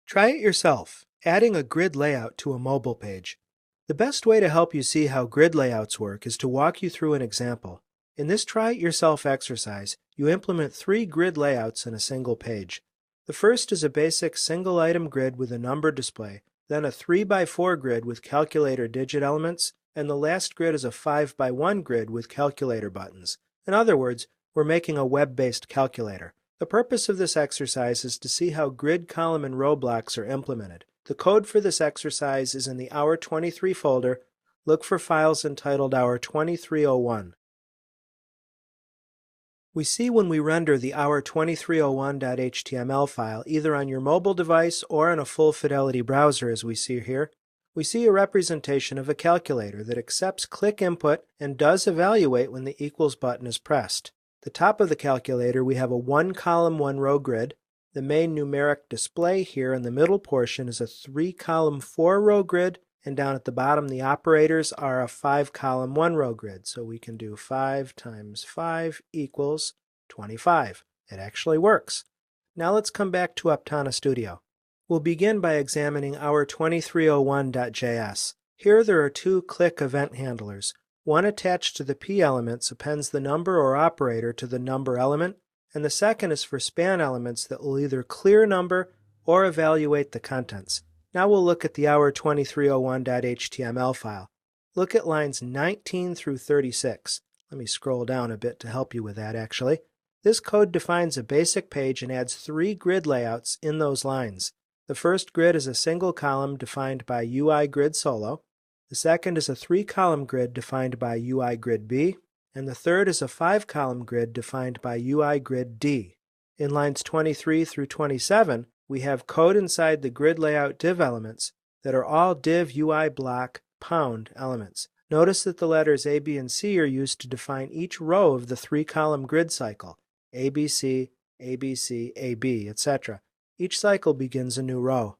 Try it yourself, adding a grid layout to a mobile page. The best way to help you see how grid layouts work is to walk you through an example. In this try-it-yourself exercise, you implement 3 grid layouts in a single page. The first is a basic single-item grid with a number display, then a 3x4 grid with calculator digit elements, and the last grid is a 5x1 grid with calculator buttons. In other words, we're making a web-based calculator. The purpose of this exercise is to see how grid, column, and row blocks are implemented. The code for this exercise is in the Hour 23 folder. Look for files entitled Hour 2301. We see when we render the Hour 2301.html file either on your mobile device or in a full-fidelity browser as we see here, we see a representation of a calculator that accepts click input and does evaluate when the equals button is pressed. At the top of the calculator we have a 1-column, 1-row grid. The main numeric display here in the middle portion is a 3-column, 4-row grid, and down at the bottom the operators are a 5-column, 1-row grid. So we can do 5 times 5 equals 25. It actually works. Now let's come back to Aptana Studio. We'll begin by examining our 2301.js. Here there are 2 click event handlers. One attached to the p elements appends the number or operator to the number element, and the second is for span elements that will either clear number or evaluate the contents. Now we'll look at the Hour 2301.html file. Look at lines 19 through 36. Let me scroll down a bit to help you with that actually. This code defines a basic page and adds 3 grid layouts in those lines. The first grid is a single column defined by UI grid solo. The second is a 3-column grid defined by UI grid B, and the third is a 5-column grid defined by UI grid D. In lines 23 through 27, we have code inside the grid layout div elements that are all div UI block pound elements. Notice that the letters A, B, and C are used to define each row of the 3-column grid cycle, ABC, ABC, AB, etc. Each cycle begins a new row.